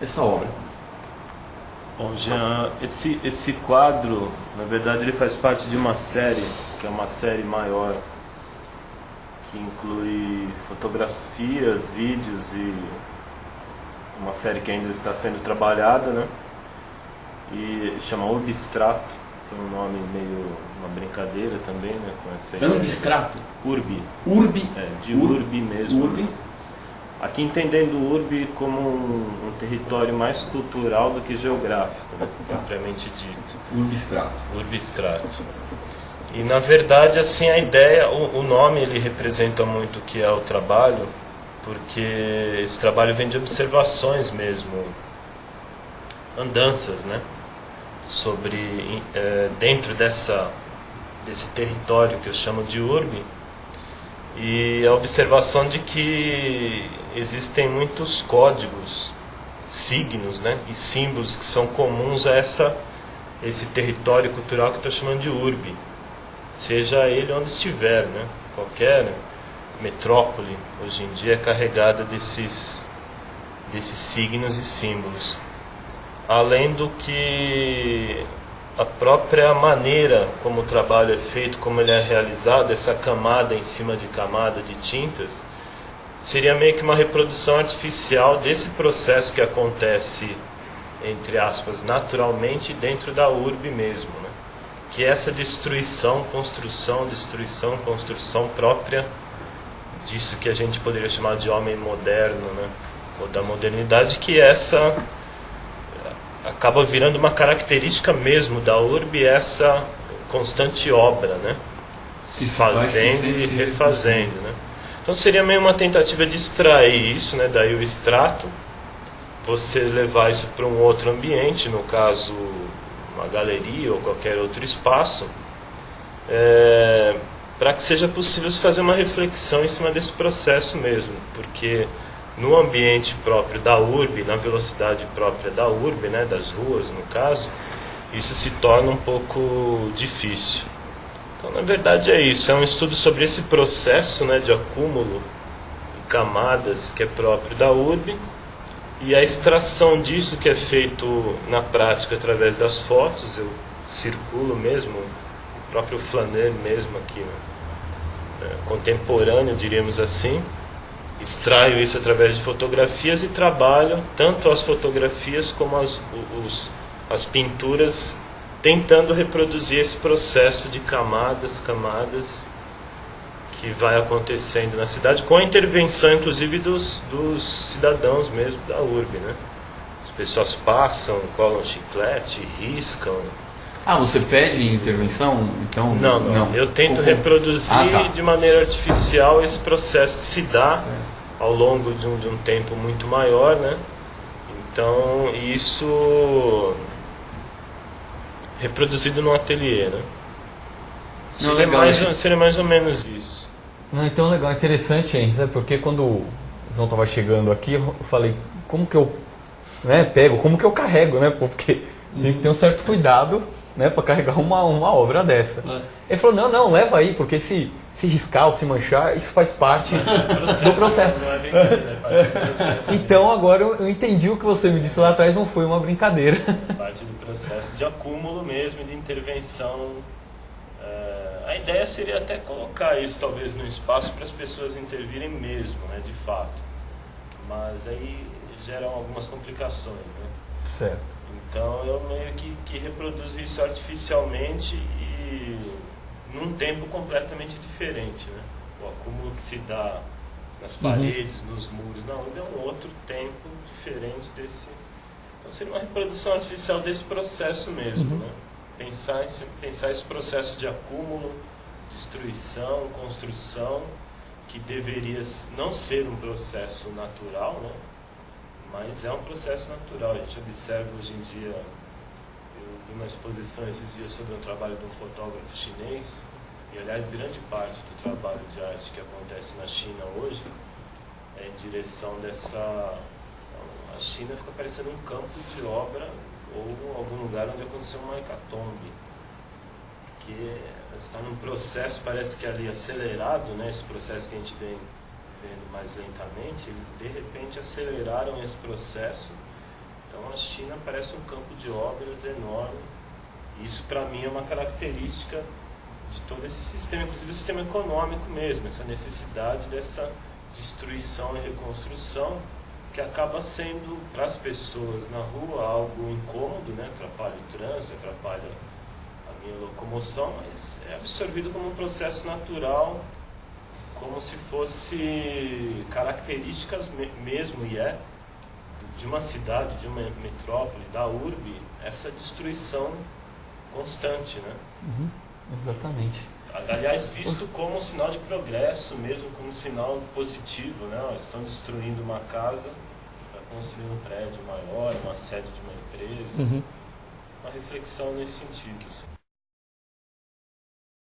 essa obra? Bom, Jean, esse quadro, na verdade, ele faz parte de uma série, que é uma série maior, que inclui fotografias, vídeos e uma série que ainda está sendo trabalhada, né? E chama Urbistrato, que é um nome meio uma brincadeira também, né? Com essa ideia. Urbistrato? Urbi. Urbi? É, de urbi mesmo. Urbi? Aqui entendendo o urbi como um território mais cultural do que geográfico, né? Propriamente dito. Urbistrato. Urbistrato. E na verdade, assim, a ideia, o nome ele representa muito o que é o trabalho, porque esse trabalho vem de observações mesmo, andanças, né? Sobre, dentro desse território que eu chamo de urbe, e a observação de que existem muitos códigos, signos, né, e símbolos que são comuns a esse território cultural que eu estou chamando de urbe, seja ele onde estiver, né? Qualquer metrópole hoje em dia é carregada desses signos e símbolos. Além do que a própria maneira como o trabalho é feito, como ele é realizado, essa camada em cima de camada de tintas, seria meio que uma reprodução artificial desse processo que acontece, entre aspas, naturalmente dentro da urbe mesmo, né? Que é essa destruição, construção própria disso que a gente poderia chamar de homem moderno, né? Ou da modernidade, que essa acaba virando uma característica mesmo da urbe, essa constante obra, né? Se fazendo e refazendo, né? Então seria meio uma tentativa de extrair isso, né? Daí o extrato, você levar isso para um outro ambiente, no caso uma galeria ou qualquer outro espaço, para que seja possível se fazer uma reflexão em cima desse processo mesmo, porque no ambiente próprio da urbe, na velocidade própria da urbe, né, das ruas no caso, isso se torna um pouco difícil. Então, na verdade é isso, é um estudo sobre esse processo, né, de acúmulo e camadas que é próprio da urbe, e a extração disso que é feito na prática através das fotos. Eu circulo mesmo, o próprio flaner mesmo aqui, né, contemporâneo, diríamos assim. Extraio isso através de fotografias e trabalho tanto as fotografias como as pinturas, tentando reproduzir esse processo de camadas que vai acontecendo na cidade, com a intervenção inclusive dos cidadãos mesmo da urbe, né? As pessoas passam, colam chiclete, riscam. Ah, você pede intervenção? Então, não. Eu tento reproduzir de maneira artificial esse processo que se dá ao longo de um tempo muito maior, né? Então, isso reproduzido no ateliê, né? Seria mais ou menos isso. Não, então legal, interessante, hein? Sabe? Porque quando o João estava chegando aqui, eu falei, como que eu pego, como que eu carrego, né? Porque tem que ter um certo cuidado, né, para carregar uma obra dessa. Ele falou, não, leva aí, porque se riscar ou se manchar, isso faz parte do processo. Não é brincadeira, é parte do processo. Então agora eu entendi o que você me disse lá atrás, não foi uma brincadeira. Parte do processo de acúmulo mesmo, de intervenção. A ideia seria até colocar isso talvez no espaço para as pessoas intervirem mesmo, né, de fato. Mas aí geram algumas complicações, né? Certo. Então eu meio que reproduzo isso artificialmente e num tempo completamente diferente, né? O acúmulo que se dá nas paredes, nos muros, é um outro tempo diferente desse. Então seria uma reprodução artificial desse processo mesmo, né? Pensar esse processo de acúmulo, destruição, construção, que deveria não ser um processo natural, né? Mas é um processo natural. A gente observa hoje em dia, eu vi uma exposição esses dias sobre um trabalho de um fotógrafo chinês, e aliás grande parte do trabalho de arte que acontece na China hoje é em direção dessa... A China fica parecendo um campo de obra ou algum lugar onde aconteceu uma hecatombe, que está num processo, parece que ali acelerado, né, esse processo que a gente vem vendo mais lentamente, eles de repente aceleraram esse processo Então a China parece um campo de obras enorme. Isso para mim é uma característica de todo esse sistema, inclusive o sistema econômico mesmo, essa necessidade dessa destruição e reconstrução que acaba sendo para as pessoas na rua algo incômodo, né? Atrapalha o trânsito, atrapalha a minha locomoção, mas é absorvido como um processo natural, como se fosse características mesmo, e é, de uma cidade, de uma metrópole, da urbe, essa destruição constante, né? Uhum, exatamente. Aliás, visto como um sinal de progresso mesmo, como um sinal positivo, né? Eles estão destruindo uma casa para construir um prédio maior, uma sede de uma empresa. Uma reflexão nesse sentido.